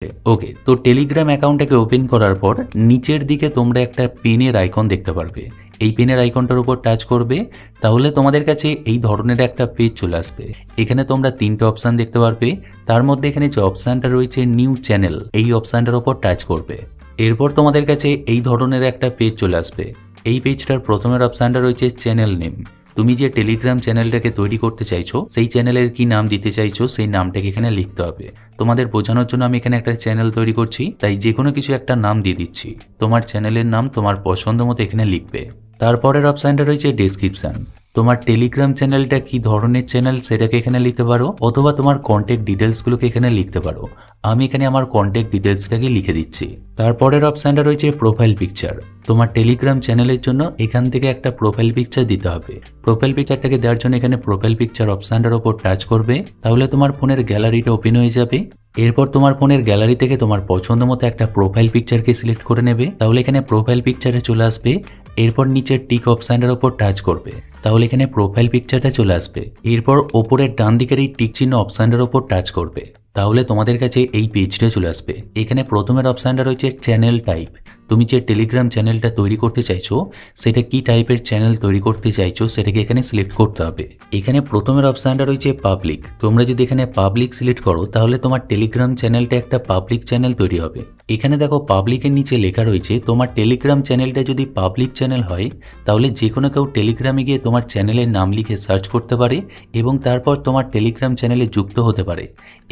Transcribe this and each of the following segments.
ওকে, তো Telegram অ্যাকাউন্টটাকে open করার পর নিচের দিকে তোমরা একটা পেনের আইকন দেখতে পারবে। এই পেনের আইকনটার উপর টাচ করবে, তাহলে তোমাদের কাছে এই ধরনের একটা পেজ চলে আসবে। এখানে তোমরা তিনটে অপশান দেখতে পারবে। তার মধ্যে এখানে যে অপশানটা রয়েছে নিউ চ্যানেল, এই অপশানটার উপর টাচ করবে। এরপর তোমাদের কাছে এই ধরনের একটা পেজ চলে আসবে। এই পেজটার প্রথমের অপশানটা রয়েছে চ্যানেল নেম। তুমি যে টেলিগ্রাম চ্যানেলটাকে তৈরি করতে চাইছো, সেই চ্যানেলের কি নাম দিতে চাইছো, সেই নামটাকে এখানে লিখতে হবে। তোমাদের বোঝানোর জন্য আমি এখানে একটা চ্যানেল তৈরি করছি, তাই যে কোনো কিছু একটা নাম দিয়ে দিচ্ছি। তোমার চ্যানেলের নাম তোমার পছন্দ মতো এখানে লিখবে। তারপরের অপশানটা রয়েছে ডেসক্রিপশন। তোমার টেলিগ্রাম চ্যানেলটা কি ধরনের চ্যানেল সেটাকে এখানে লিখতে পারো, অথবা তোমার কন্ট্যাক্ট ডিটেলসগুলোকে এখানে লিখতে পারো। আমি এখানে আমার কন্ট্যাক্ট ডিটেলসটাকে লিখে দিচ্ছি। তারপরের অপশানটা রয়েছে প্রোফাইল পিকচার। তোমার টেলিগ্রাম চ্যানেলের জন্য এখান থেকে একটা প্রোফাইল পিকচার দিতে হবে। প্রোফাইল পিকচারটাকে দেওয়ার জন্য এখানে প্রোফাইল পিকচার অপশানটার উপর টাচ করবে, তাহলে তোমার ফোনের গ্যালারিটা ওপেন হয়ে যাবে। এরপর তোমার ফোনের গ্যালারি থেকে তোমার পছন্দ মতো একটা প্রোফাইল পিকচারকে সিলেক্ট করে নেবে, তাহলে এখানে প্রোফাইল পিকচারে চলে আসবে। এরপর নিচের টিক অপশানটার উপর টাচ করবে, তাহলে এখানে প্রোফাইল পিকচারটা চলে আসবে। এরপর ওপরের ডান দিকের এই টিক চিহ্ন অপশানটার উপর টাচ করবে, তাহলে তোমাদের কাছে এই পেজটা চলে আসবে। এখানে প্রথমের অপশানটা রয়েছে চ্যানেল টাইপ। তুমি যে টেলিগ্রাম চ্যানেলটা তৈরি করতে চাইছো, সেটা কি টাইপের চ্যানেল তৈরি করতে চাইছো সেটাকে এখানে সিলেক্ট করতে হবে। এখানে প্রথমের অপশানটা রয়েছে পাবলিক। তোমরা যদি এখানে পাবলিক সিলেক্ট করো, তাহলে তোমার টেলিগ্রাম চ্যানেলটা একটা পাবলিক চ্যানেল তৈরি হবে। এখানে দেখো পাবলিকের নিচে লেখা রয়েছে, তোমার টেলিগ্রাম চ্যানেলটা যদি পাবলিক চ্যানেল হয়, তাহলে যে কোনো কেউ টেলিগ্রামে গিয়ে তোমার চ্যানেলের নাম লিখে সার্চ করতে পারে এবং তারপর তোমার টেলিগ্রাম চ্যানেলে যুক্ত হতে পারে।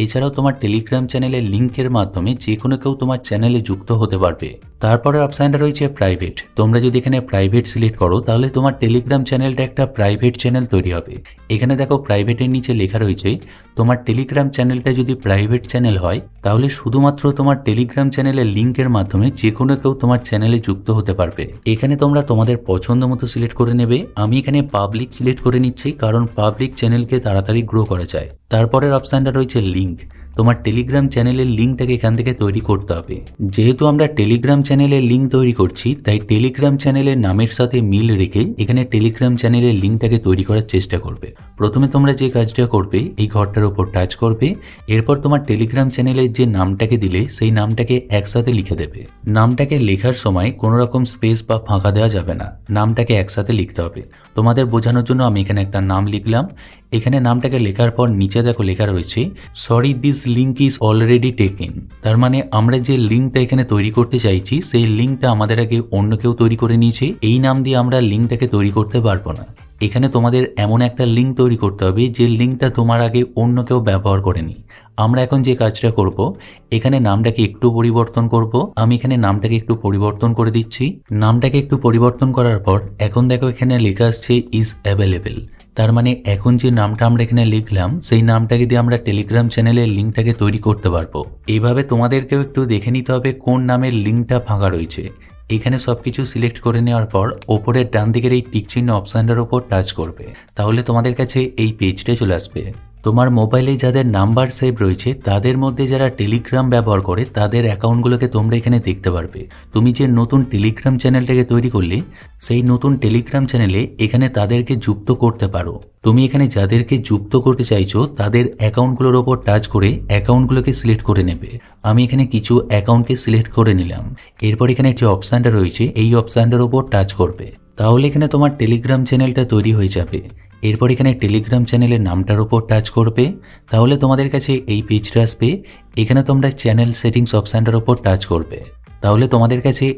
এছাড়াও তোমার টেলিগ্রাম চ্যানেলের লিঙ্কের মাধ্যমে যে কোনো কেউ তোমার চ্যানেলে যুক্ত হতে পারবে। তারপরে অপশানটা রয়েছে প্রাইভেট। তোমরা যদি এখানে প্রাইভেট সিলেক্ট করো, তাহলে তোমার টেলিগ্রাম চ্যানেলটা একটা প্রাইভেট চ্যানেল তৈরি হবে। এখানে দেখো প্রাইভেটের নিচে লেখা রয়েছে, তোমার টেলিগ্রাম চ্যানেলটা যদি প্রাইভেট চ্যানেল হয়, তাহলে শুধুমাত্র তোমার টেলিগ্রাম চ্যানেলের লিঙ্কের মাধ্যমে যে কোনো কেউ তোমার চ্যানেলে যুক্ত হতে পারবে। এখানে তোমরা তোমাদের পছন্দ মতো সিলেক্ট করে নেবে। আমি এখানে পাবলিক সিলেক্ট করে নিচ্ছি, কারণ পাবলিক চ্যানেলকে তাড়াতাড়ি গ্রো করা যায়। তারপরের অপশানটা রয়েছে লিঙ্ক। তোমার টেলিগ্রাম চ্যানেলের লিঙ্কটাকে এখান থেকে তৈরি করতে হবে। যেহেতু আমরা টেলিগ্রাম চ্যানেলের লিঙ্ক তৈরি করছি, তাই টেলিগ্রাম চ্যানেলের নামের সাথে মিল রেখে এখানে টেলিগ্রাম চ্যানেলের লিঙ্কটাকে তৈরি করার চেষ্টা করবে। প্রথমে তোমরা যে কাজটা করবে, এই ঘরটার উপর টাচ করবে। এরপর তোমার টেলিগ্রাম চ্যানেলের যে নামটাকে দিলে, সেই নামটাকে একসাথে লিখে দেবে। নামটাকে লেখার সময় কোনো রকম স্পেস বা ফাঁকা দেওয়া যাবে না, নামটাকে একসাথে লিখতে হবে। তোমাদের বোঝানোর জন্য আমি এখানে একটা নাম লিখলাম। এখানে নামটাকে লেখার পর নিচে দেখো লেখা রয়েছে, sorry this link is already taken. তার মানে আমরা যে লিঙ্কটা এখানে তৈরি করতে চাইছি, সেই লিঙ্কটা আমাদের আগে অন্য কেউ তৈরি করে নিয়েছে। এই নাম দিয়ে আমরা লিঙ্কটাকে তৈরি করতে পারবো না। এখানে তোমাদের এমন একটা লিঙ্ক তৈরি করতে হবে যে লিঙ্কটা তোমার আগে অন্য কেউ ব্যবহার করেনি। আমরা এখন যে কাজটা করব, এখানে নামটাকে একটু পরিবর্তন করব। আমি এখানে নামটাকে একটু পরিবর্তন করে দিচ্ছি। নামটাকে একটু পরিবর্তন করার পর এখন দেখো এখানে লেখা আসছে ইজ অ্যাভেলেবেল। তার মানে এখন যে নামটা আমরা এখানে লিখলাম, সেই নামটাকে দিয়ে আমরা টেলিগ্রাম চ্যানেলের লিঙ্কটাকে তৈরি করতে পারবো। এইভাবে তোমাদেরকেও একটু দেখে নিতে হবে কোন নামের লিঙ্কটা ফাঁকা রয়েছে। এখানে সবকিছু সিলেক্ট করে নেওয়ার পর ওপরের ডান দিকের এই টিক চিহ্ন অপশানটার উপর টাচ করবে, তাহলে তোমাদের কাছে এই পেজটা চলে আসবে। তোমার মোবাইলে যাদের নাম্বার সেভ রয়েছে, তাদের মধ্যে যারা টেলিগ্রাম ব্যবহার করে, তাদের অ্যাকাউন্টগুলোকে তোমরা এখানে দেখতে পারবে। তুমি যে নতুন টেলিগ্রাম চ্যানেলটাকে তৈরি করলে, সেই নতুন টেলিগ্রাম চ্যানেলে এখানে তাদেরকে যুক্ত করতে পারো। তুমি এখানে যাদেরকে যুক্ত করতে চাইছো, তাদের অ্যাকাউন্টগুলোর ওপর টাচ করে অ্যাকাউন্টগুলোকে সিলেক্ট করে নেবে। আমি এখানে কিছু অ্যাকাউন্টকে সিলেক্ট করে নিলাম। এরপর এখানে যে অপশানটা রয়েছে, এই অপশানটার ওপর টাচ করবে, তাহলে এখানে তোমার টেলিগ্রাম চ্যানেলটা তৈরি হয়ে যাবে। এরপর এখানে টেলিগ্রাম চ্যানেলের নামটার উপর টাচ করবে, তাহলে তোমাদের কাছে এই পেজটা আসবে। এখানে তোমরা চ্যানেল সেটিংস অপশানটার উপর টাচ করবে, তাহলে তোমাদের কাছে